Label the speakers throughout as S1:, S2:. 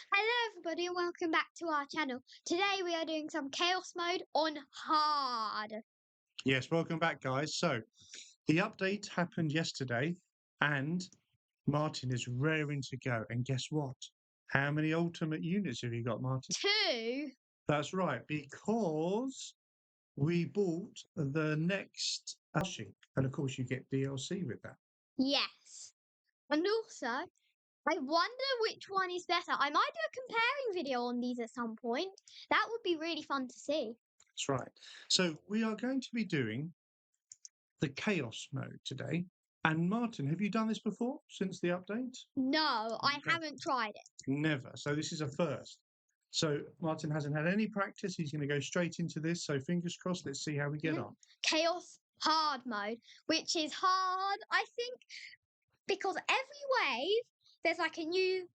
S1: Hello everybody and welcome back to our channel. Today we are doing some chaos mode on hard.
S2: Yes, welcome back, guys. So, the update happened yesterday, and Martin is raring to go. And guess what? How many ultimate units have you got, Martin?
S1: 2.
S2: That's right, because we bought the next Ushing, and of course, you get DLC with that.
S1: Yes. And also, I wonder which one is better. I might do a comparing video on these at some point. That would be really fun to see.
S2: That's right. So, we are going to be doing the Chaos mode today. And Martin, have you done this before since the update?
S1: No, I
S2: Okay.
S1: haven't tried it.
S2: Never. So this is a first. So Martin hasn't had any practice. He's going to go straight into this. So fingers crossed. Let's see how we get on.
S1: Chaos hard mode, which is hard, I think, because every wave there's like a new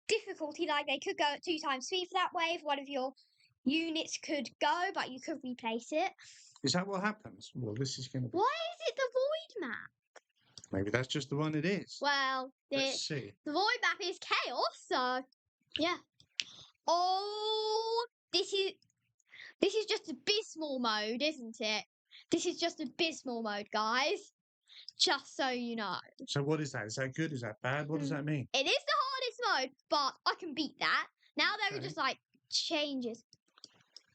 S1: difficulty. Like they could go at 2 times speed for that wave. One of your units could go, but you could replace it.
S2: Is that what happens? Well, this is going to be.
S1: Why is it the void map?
S2: Maybe that's just the one it is.
S1: Well,
S2: Let's see.
S1: the void map is chaos, so yeah. Oh, this is just abysmal mode, isn't it? This is just abysmal mode, guys. Just so you know.
S2: So what is that? Is that good? Is that bad? What does that mean?
S1: It is the hardest mode, but I can beat that. Now there are
S2: Okay.
S1: just like changes.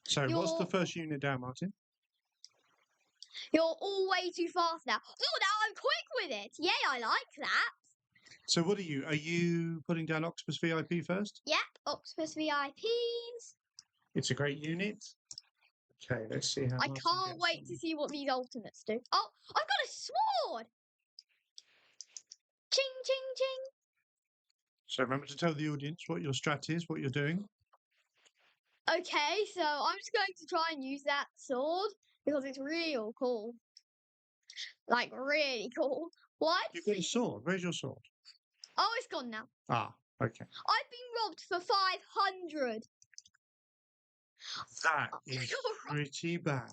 S2: So what's the first unit down, Martin?
S1: You're all way too fast now. Oh, now I'm quick with it. Yay, I like that.
S2: So what are you? Are you putting down Octopus VIP first?
S1: Yep, Octopus VIPs.
S2: It's a great unit. Okay, let's see how.
S1: I can't wait to see what these ultimates do. Oh, I've got a sword. Ching, ching, ching.
S2: So remember to tell the audience what your strat is, what you're doing.
S1: Okay, so I'm just going to try and use that sword because it's real cool. Like, really cool. What?
S2: You've got a sword. Where's your sword?
S1: Oh, it's gone now.
S2: Ah, okay.
S1: I've been robbed for 500.
S2: That is pretty bad.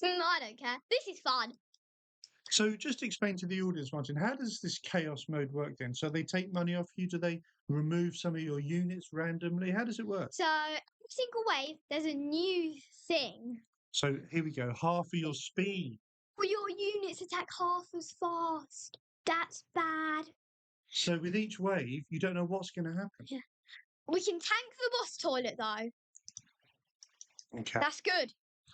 S1: I don't care. This is fun.
S2: So just explain to the audience, Martin, how does this chaos mode work then? So they take money off you? Do they remove some of your units randomly? How does it work?
S1: So, every single wave, there's a new thing.
S2: So here we go, half of your speed.
S1: Well, your units attack half as fast. That's bad.
S2: So with each wave, you don't know what's going to happen.
S1: Yeah. We can tank the boss toilet, though.
S2: Okay.
S1: That's good.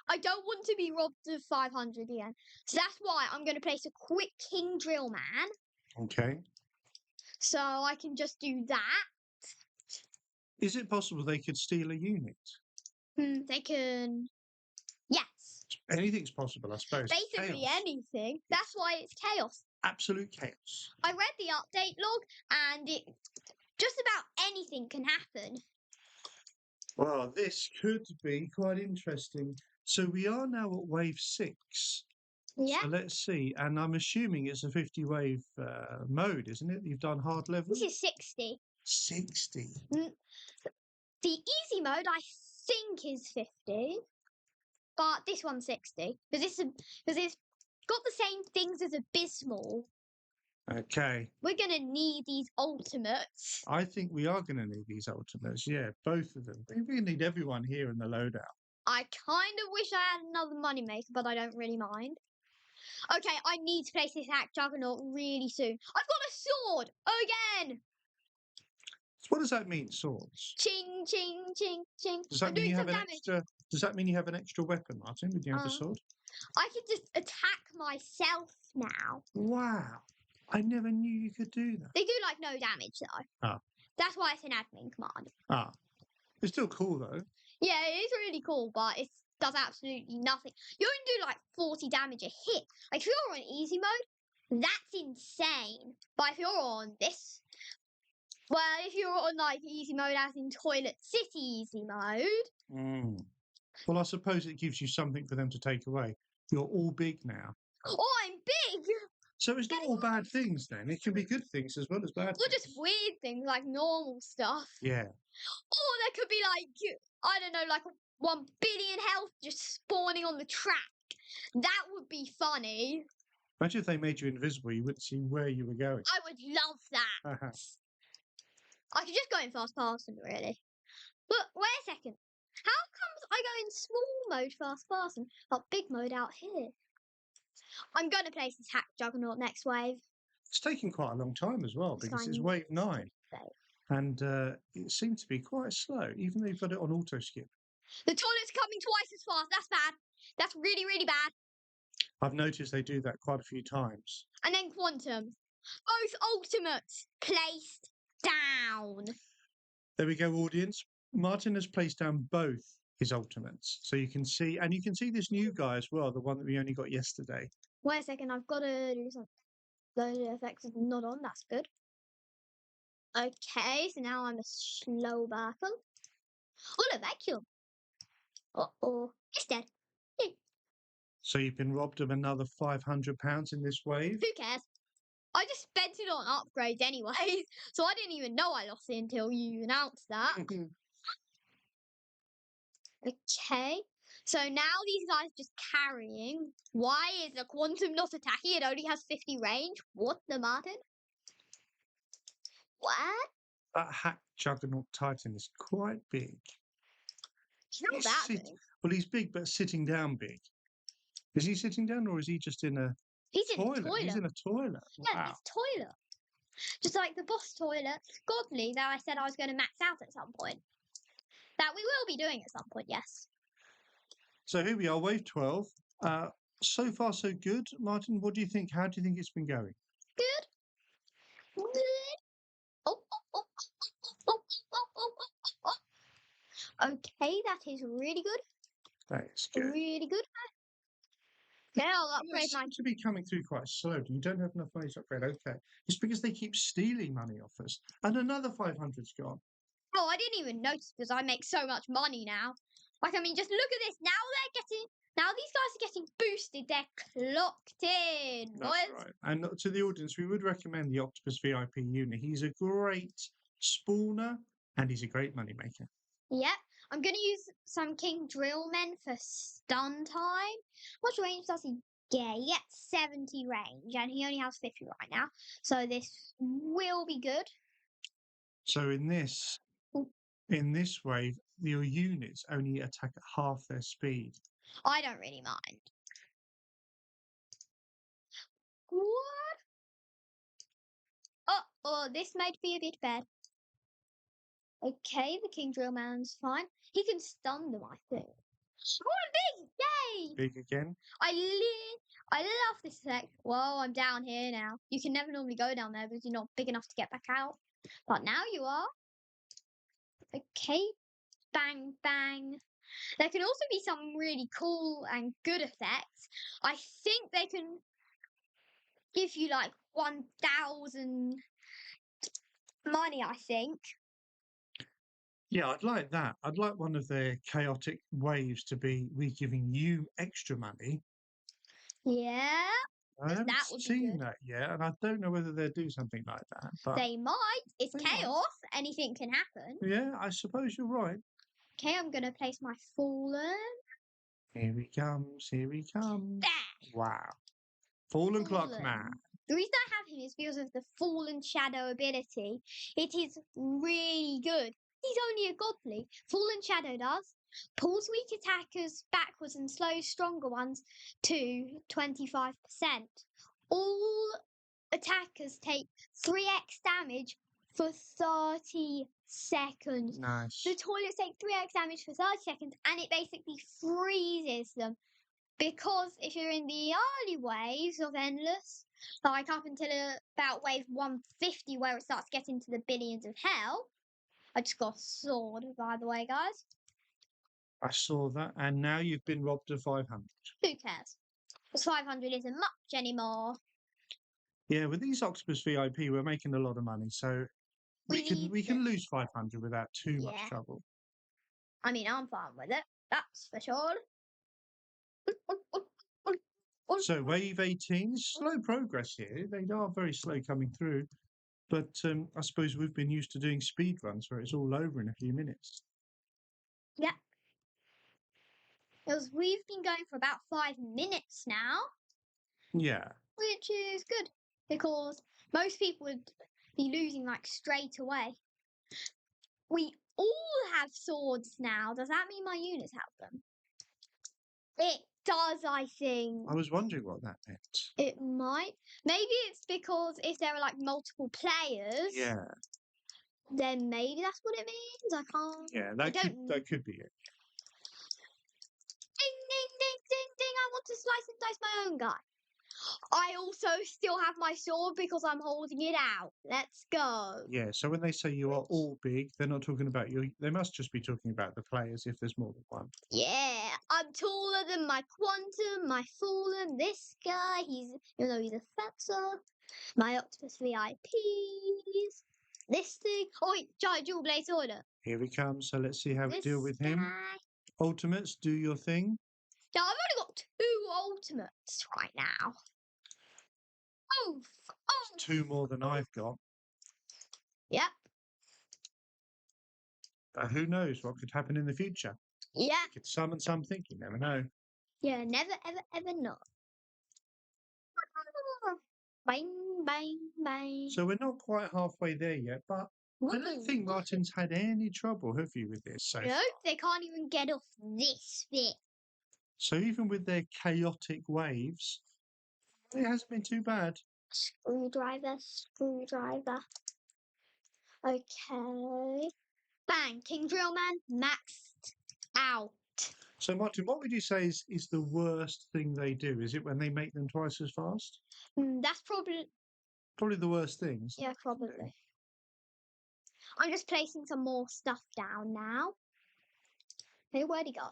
S1: I don't want to be robbed of 500 again. So that's why I'm going to place a quick King Drill Man.
S2: Okay.
S1: So I can just do that.
S2: Is it possible they could steal a unit?
S1: They can... Yes.
S2: Anything's possible, I suppose.
S1: Basically
S2: Chaos.
S1: anything. That's why it's chaos.
S2: Absolute chaos.
S1: I read the update log and it just about anything can happen.
S2: Well, this could be quite interesting. So we are now at wave 6.
S1: Yeah.
S2: So let's see. And I'm assuming it's a 50 wave mode, isn't it? You've done hard level?
S1: This is 60.
S2: 60.
S1: The easy mode, I think, is 50. But this one's 60. Because it's got the same things as Abysmal.
S2: Okay.
S1: We're going to need these ultimates.
S2: I think we are going to need these ultimates. Yeah, both of them. We're going to need everyone here in the loadout.
S1: I kind of wish I had another moneymaker, but I don't really mind. Okay, I need to place this Juggernaut really soon. I've got a sword again.
S2: So what does that mean, swords?
S1: Ching, ching, ching, ching.
S2: Does that
S1: I'm
S2: mean
S1: doing
S2: you
S1: some
S2: have an
S1: damage.
S2: extra? Does that mean you have an extra weapon, Martin? When you have a sword?
S1: I can just attack myself now.
S2: Wow, I never knew you could do that.
S1: They do like no damage though.
S2: Ah.
S1: That's why it's an admin command.
S2: Ah, it's still cool though.
S1: Yeah, it is really cool, but it does absolutely nothing. You only do like 40 damage a hit. Like if you're on easy mode, that's insane. But if you're on this, well, if you're on like easy mode as in Toilet City easy mode.
S2: Well, I suppose it gives you something for them to take away. You're all big now.
S1: Oh, I'm big!
S2: So it's not all bad things then. It can be good things as well as bad
S1: Not
S2: things.
S1: just weird things like normal stuff.
S2: Yeah.
S1: Or there could be like, I don't know, like 1 billion health just spawning on the track. That would be funny.
S2: Imagine if they made you invisible, you wouldn't see where you were going.
S1: I would love that. I could just go in fast past them, really. But wait a second. How comes I go in small mode fast and not big mode out here? I'm going to place this hack Juggernaut next wave.
S2: It's taking quite a long time as well
S1: This
S2: because
S1: guy
S2: it's
S1: needs
S2: wave
S1: to
S2: 9
S1: stay.
S2: and it seems to be quite slow, even though you've got it on auto skip.
S1: The toilet's coming twice as fast. That's bad. That's really, really bad.
S2: I've noticed they do that quite a few times.
S1: And then quantum. Both ultimates placed down.
S2: There we go, audience. Martin has placed down both his ultimates. So you can see, and you can see this new guy as well, the one that we only got yesterday.
S1: Wait a second, I've got to do something. The effects is not on, that's good. Okay, so now I'm a slow battle. Oh, a vacuum. Uh-oh, it's dead.
S2: So you've been robbed of another £500 in this wave.
S1: Who cares? I just spent it on upgrades anyway, so I didn't even know I lost it until you announced that. Okay, so now these guys just carrying. Why is the quantum not attacking? It only has 50 range. What the Martin? What?
S2: That hack Juggernaut Titan is quite big.
S1: He's not that big.
S2: Well, he's big, but sitting down big. Is he sitting down or is he just in a
S1: He's
S2: toilet?
S1: in a toilet.
S2: He's in a toilet.
S1: Yeah,
S2: Wow.
S1: his toilet. Just like the boss toilet. Godly that I said I was going to max out at some point. That we will be doing at some point, yes.
S2: So here we are, wave 12. So far, so good. Martin, what do you think? How do you think it's been going?
S1: Good. Good. Oh, oh, oh, oh, oh, oh, oh, oh. Okay, that is really good.
S2: That is good.
S1: Really good. Now I'll
S2: They
S1: upgrade my...
S2: seem to be coming through quite slow. You don't have enough money to upgrade. Okay. It's because they keep stealing money off us. And another 500's gone.
S1: Oh, I didn't even notice because I make so much money now. Like, I mean, just look at this. Now they're getting... Now these guys are getting boosted. They're clocked in.
S2: That's right. And to the audience, we would recommend the Octopus VIP unit. He's a great spawner and he's a great moneymaker.
S1: Yep. I'm going to use some King Drillmen for stun time. What range does he get? He gets 70 range and he only has 50 right now. So this will be good.
S2: So in this wave, your units only attack at half their speed.
S1: I don't really mind. What? Oh, this might be a bit bad. Okay, the King Drillman's fine. He can stun them, I think. Oh, big! Yay!
S2: Big again.
S1: I love this effect. Whoa, I'm down here now. You can never normally go down there because you're not big enough to get back out. But now you are. Okay. Bang, bang. There can also be some really cool and good effects. I think they can give you like 1,000 money, I think.
S2: Yeah, I'd like that. I'd like one of their chaotic waves to be we giving you extra money.
S1: Yeah.
S2: I haven't
S1: that would be
S2: seen
S1: good.
S2: that yet, and I don't know whether they'll do something like that. But
S1: They might. It's
S2: They might.
S1: chaos. Anything can happen.
S2: yeah, I suppose you're right.
S1: Okay, I'm going to place my Fallen.
S2: Here he comes. Here he comes.
S1: There.
S2: Wow. Fallen Clock
S1: Fallen.
S2: Man.
S1: The reason I have him is because of the Fallen Shadow ability. It is really good. He's only a godly. Fallen Shadow does. Pulls weak attackers backwards and slows stronger ones to 25%. All attackers take 3x damage for 30 seconds.
S2: Nice.
S1: The toilets take 3x damage for 30 seconds and it basically freezes them. Because if you're in the early waves of Endless, like up until about wave 150 where it starts getting to the billions of hell. I just got a sword, by the way, guys.
S2: I saw that, and now you've been robbed of 500.
S1: Who cares? Because 500 isn't much anymore.
S2: Yeah, with these Octopus VIP, we're making a lot of money, so we can lose 500 without too much trouble.
S1: I mean, I'm fine with it. That's for sure.
S2: So wave 18, slow progress here. They are very slow coming through. But I suppose we've been used to doing speed runs where it's all over in a few minutes.
S1: Yeah. Because we've been going for about 5 minutes now.
S2: Yeah.
S1: Which is good. Because most people would be losing like straight away. We all have swords now. Does that mean my units have them? It does, I think.
S2: I was wondering what that meant.
S1: It might. Maybe it's because if there are like multiple players,
S2: Yeah,
S1: then maybe that's what it means. I can't.
S2: yeah,
S1: I
S2: that
S1: don't.
S2: could be it.
S1: Ding, ding, ding, ding, ding. I want to slice and dice my own guy. I also still have my sword because I'm holding it out. Let's go.
S2: Yeah, so when they say you are all big, they're not talking about you. They must just be talking about the players if there's more than one.
S1: Yeah, I'm taller than my quantum, my fallen, this guy, even though he's a fetzer, my Octopus VIPs, this thing. Oh wait, giant dual blade order.
S2: Here he comes, so let's see how we
S1: This
S2: deal with him.
S1: guy.
S2: Ultimates, do your thing.
S1: Now I've only got 2 ultimates right now. Oof, oof.
S2: 2 more than I've got.
S1: Yep,
S2: But who knows what could happen in the future?
S1: yeah,
S2: You could summon something, you never know.
S1: yeah, never, ever, ever not. Bang, bang, bang.
S2: So we're not quite halfway there yet, but I don't think Martin's had any trouble, have you, with this so
S1: No,
S2: far?
S1: they can't even get off this bit.
S2: So even with their chaotic waves, it hasn't been too bad.
S1: Screwdriver, screwdriver. Okay. Bang, King Drillman, maxed out.
S2: So Martin, what would you say is the worst thing they do? Is it when they make them twice as fast?
S1: That's probably,
S2: Probably the worst things.
S1: yeah, probably. I'm just placing some more stuff down now. Hey, where'd he go?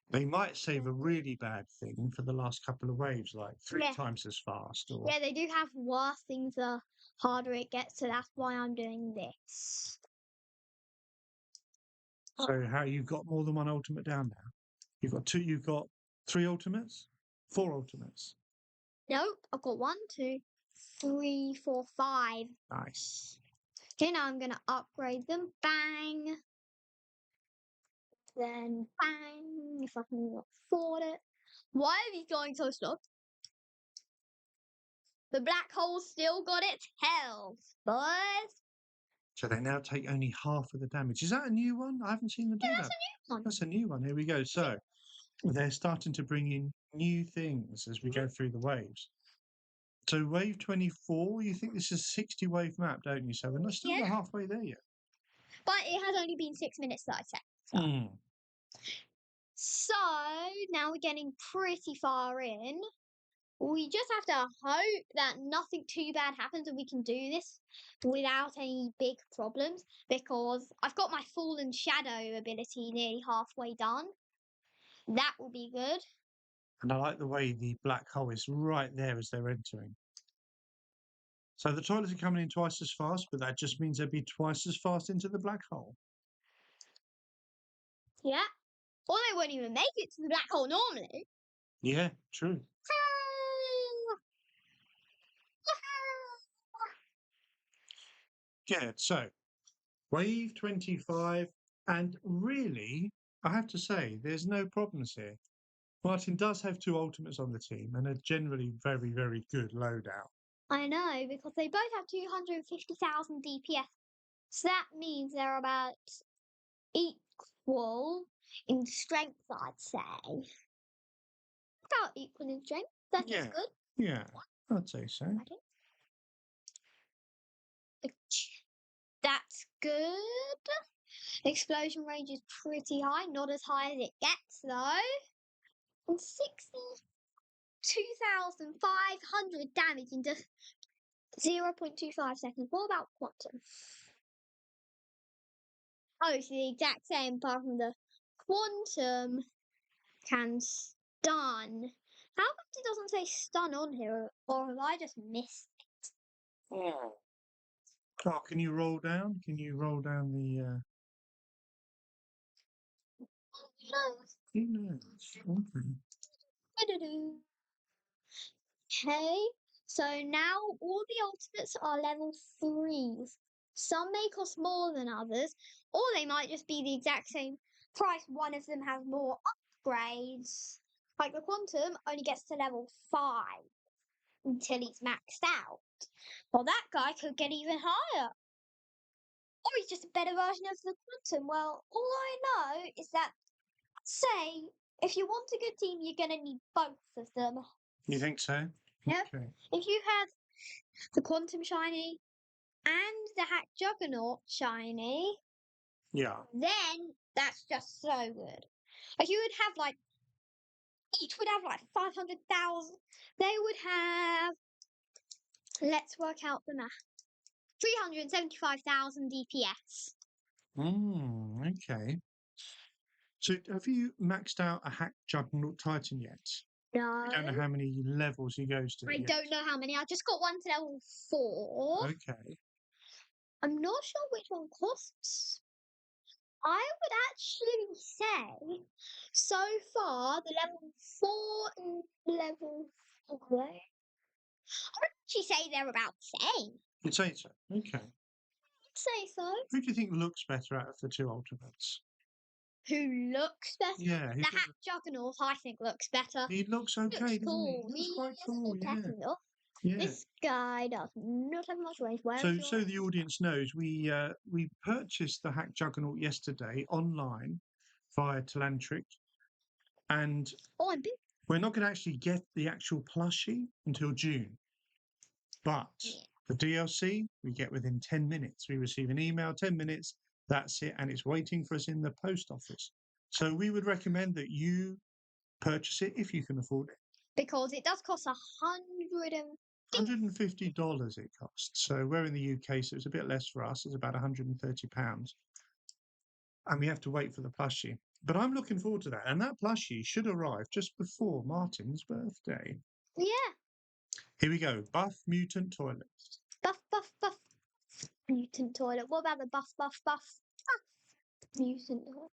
S2: They might save a really bad thing for the last couple of waves, like 3
S1: Yeah.
S2: times as fast. Or
S1: Yeah, they do have worse things the harder it gets, so that's why I'm doing this.
S2: so how you've got more than one ultimate down now? You've got 3 ultimates? 4 ultimates.
S1: Nope, I've got 1, 2, 3, 4, 5.
S2: Nice.
S1: Okay, now I'm gonna upgrade them. Bang. Then bang, if I can afford it. Why are these going so slow? The black hole's still got its health, boys.
S2: So they now take only half of the damage. Is that a new one? I haven't seen them do
S1: Yeah,
S2: that.
S1: that's a new one.
S2: That's a new one. Here we go. So they're starting to bring in new things as we go through the waves. So wave 24, you think this is a 60 wave map, don't you? So we're not still not halfway there yet.
S1: But it has only been 6 minutes that I said. So now we're getting pretty far in. We just have to hope that nothing too bad happens and we can do this without any big problems, because I've got my Fallen Shadow ability nearly halfway done. That will be good.
S2: And I like the way the black hole is right there as they're entering. So the toilets are coming in twice as fast, but that just means they'll be twice as fast into the black hole.
S1: Yeah. Or they won't even make it to the black hole normally.
S2: Yeah, true. Yeah, so wave 25, and really, I have to say, there's no problems here. Martin does have 2 ultimates on the team and a generally very, very good loadout.
S1: I know, because they both have 250,000 DPS. So that means they're about equal in strength, I'd say. About equal in strength. That is good.
S2: Yeah, I'd say so.
S1: That's good. Explosion range is pretty high, not as high as it gets though. And 62,500 damage into 0.25 seconds. What about quantum? Oh, it's the exact same, apart from the quantum can stun. How come it doesn't say stun on here, or have I just missed it?
S2: Oh, can you roll down? Can you roll down the? Who knows? Okay.
S1: Okay, so now all the ultimates are level 3s. Some may cost more than others, or they might just be the exact same price. One of them has more upgrades. Like the quantum only gets to level 5 until it's maxed out. Well, that guy could get even higher. Or he's just a better version of the Quantum. Well, all I know is that, say, if you want a good team, you're going to need both of them.
S2: You think so?
S1: Yep.
S2: Okay.
S1: If you had the Quantum Shiny and the Hack Juggernaut Shiny,
S2: Yeah.
S1: then that's just so good. Like, you would have, like, each would have, like, 500,000. They would have, let's work out the math, 375,000 DPS.
S2: Okay. So have you maxed out a Hack Juggernaut Titan yet?
S1: No.
S2: I don't know how many levels he goes to
S1: I
S2: yet.
S1: don't know how many. I just got one to level 4.
S2: Okay.
S1: I'm not sure which one costs. I would actually say, so far, the level 4 and level 5, I would actually say they're about the same.
S2: You'd say so. Okay.
S1: I'd say so.
S2: Who do you think looks better out of the two ultimates?
S1: Who looks better?
S2: Yeah.
S1: The Hack Juggernaut, I think, looks better.
S2: He looks okay,
S1: Looks
S2: doesn't
S1: cool.
S2: he? He looks quite cool, yeah.
S1: Enough.
S2: Yeah.
S1: This guy does not have much weight.
S2: So the audience knows, we purchased the Hack Juggernaut yesterday online via Telantric, and
S1: Oh, I'm big.
S2: we're not going to actually get the actual plushie until June. But the DLC we get within 10 minutes. We receive an email, 10 minutes, that's it, and it's waiting for us in the post office. So we would recommend that you purchase it if you can afford it.
S1: Because it does cost
S2: $150 it costs. So we're in the UK, so it's a bit less for us. It's about £130. And we have to wait for the plushie. But I'm looking forward to that. And that plushie should arrive just before Martin's birthday.
S1: Yeah.
S2: Here we go. Buff Mutant Toilet.
S1: Buff, buff, buff. Mutant toilet. What about the buff, buff, buff? Mutant toilet.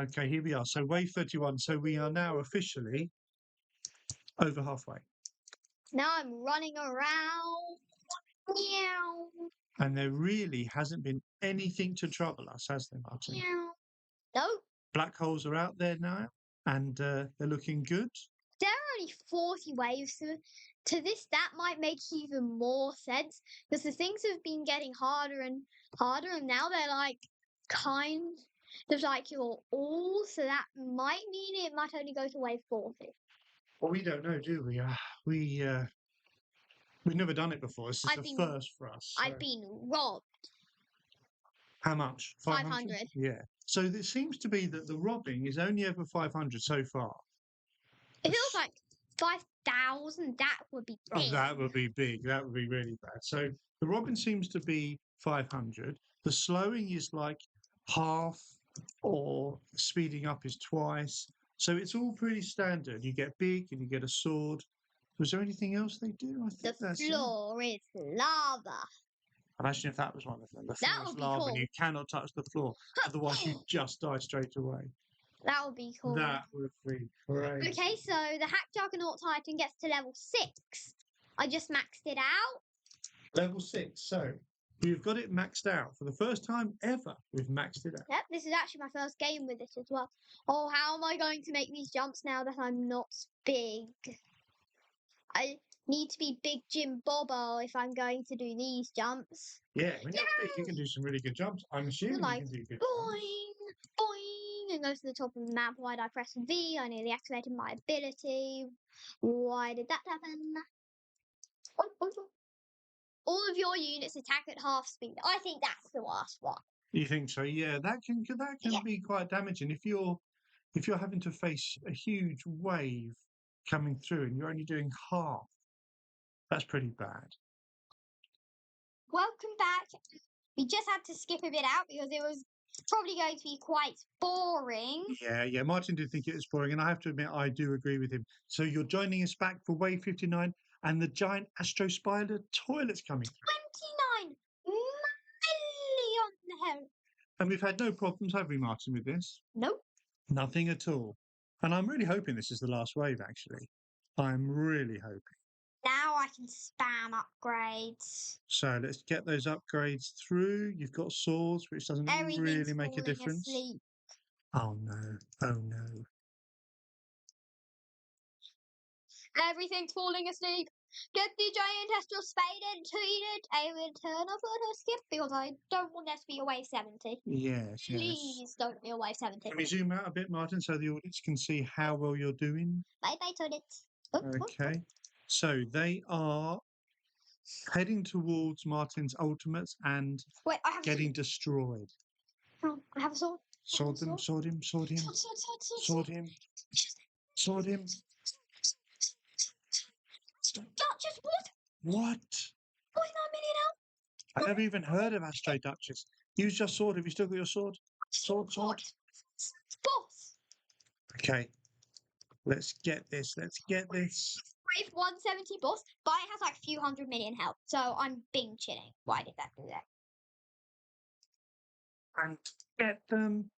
S2: Okay, here we are. So wave 31. So we are now officially over halfway.
S1: Now I'm running around. Meow.
S2: And there really hasn't been anything to trouble us, has there, Martin?
S1: Meow. No.
S2: Black holes are out there now, and they're looking good.
S1: There are only 40 waves. To this, that might make even more sense. Because the things have been getting harder and harder. And now they're like kind of like your all. So that might mean it might only go to wave 40.
S2: Well, we don't know, do we? We've never done it before. This is a first for us. So.
S1: I've been robbed.
S2: How much?
S1: 500.
S2: Yeah. So it seems to be that the robbing is only over 500 so far.
S1: It feels like 5,000. That would be big.
S2: Oh, that would be big. That would be really bad. So the robbing seems to be 500. The slowing is like half, or speeding up is twice. So it's all pretty standard. You get big and you get a sword. Was there anything else they do? I think
S1: The
S2: that's
S1: floor is lava.
S2: Imagine if that was one of them. The
S1: That
S2: floor is
S1: would be
S2: lava
S1: cool.
S2: and you cannot touch the floor. Otherwise, you just die straight away.
S1: That would be cool.
S2: That would be great.
S1: Okay, so the Hack Juggernaut Titan gets to level 6. I just maxed it out.
S2: Level 6. So we've got it maxed out. For the first time ever, we've maxed it out.
S1: Yep, this is actually my first game with it as well. Oh, how am I going to make these jumps now that I'm not big? I need to be Big Jim Bobo if I'm going to do these jumps.
S2: Yeah, when you're big, you can do some really good jumps. I'm assuming
S1: Like,
S2: you can do good
S1: boing, boing, and go to the top of the map. Why did I press V? I nearly activated my ability. Why did that happen? All of your units attack at half speed. I think that's the worst one.
S2: You think so? Yeah, that can be quite damaging if you're having to face a huge wave coming through and you're only doing half. That's pretty bad.
S1: Welcome back. We just had to skip a bit out because it was probably going to be quite boring.
S2: Yeah. Martin did think it was boring, and I have to admit I do agree with him. So you're joining us back for wave 59, and the giant Astro Spider toilet's coming.
S1: 29 million.
S2: And we've had no problems, have we, Martin, with this?
S1: Nope.
S2: Nothing at all. And I'm really hoping this is the last wave, actually. I'm really hoping.
S1: Now I can spam upgrades.
S2: So let's get those upgrades through. You've got swords, which doesn't really make a difference.
S1: Asleep.
S2: Oh no.
S1: Everything's falling asleep. Get the giant astral spade and treat it a return of photo skip because I don't want that to be a wave 70.
S2: Yes, yes.
S1: Please don't be a wave 70.
S2: Can we zoom out a bit, Martin, so the audience can see how well you're doing?
S1: Bye bye, toilet. Oh, oh, oh.
S2: Okay. So they are heading towards Martin's ultimates and
S1: Wait, I have
S2: getting destroyed.
S1: Oh, I have a sword.
S2: Sword them, sword him, sword him, sword him, sword him.
S1: Duchess, what?
S2: What?
S1: 49 million health.
S2: I never even heard of Astro Duchess. Use your sword. Have you still got your sword? Sword, sword.
S1: Boss.
S2: Okay. Let's get this. Let's get this.
S1: Brave 170 boss, but it has like a few 100 million health, so I'm being chilling. Why did that do that?
S2: And get them.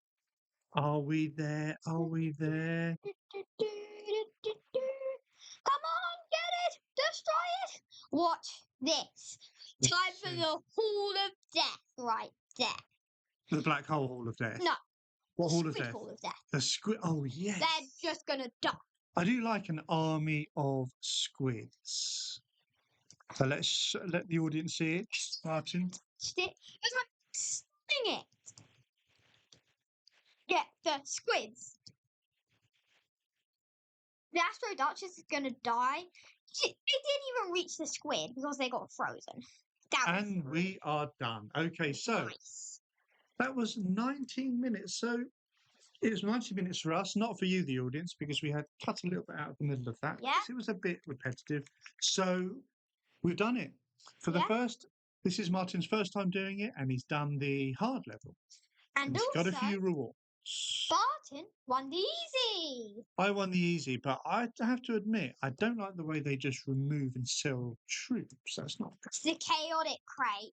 S2: Are we there? Are we there?
S1: Come on, get it! Destroy it! Watch this. Time for the Hall of Death right there.
S2: The Black Hole of Death.
S1: No.
S2: What Hall of
S1: Squid
S2: Death?
S1: Hall of Death.
S2: The squid. Oh, yes.
S1: They're just gonna die.
S2: I do like an army of squids. So let's let the audience see it. Martin.
S1: It's like stunning it. Yeah, the squids. The Astro Duchess is gonna die. They didn't even reach the squid because they got frozen.
S2: And we are done. Okay, so
S1: nice.
S2: that was 19 minutes. So it was 90 minutes for us, not for you, the audience, because we had cut a little bit out of the middle of that.
S1: Yeah.
S2: It was a bit repetitive. So we've done it. For the first, this is Martin's first time doing it, and he's done the hard level.
S1: And
S2: he's
S1: also,
S2: got a few rewards.
S1: Barton won the easy.
S2: I won the easy, but I have to admit, I don't like the way they just remove and sell troops. That's not good.
S1: It's the chaotic crate.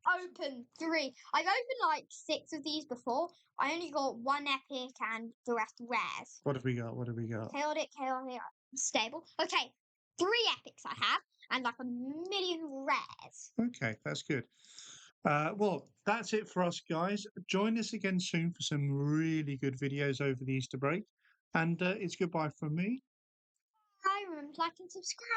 S1: Open 3. I've opened like 6 of these before. I only got 1 epic and the rest rares.
S2: What have we got? What have we got?
S1: Chaotic, stable. Okay, 3 epics I have and like 1 million rares.
S2: Okay, that's good. Well, that's it for us, guys. Join us again soon for some really good videos over the Easter break. And it's goodbye from me.
S1: Remember to like and subscribe.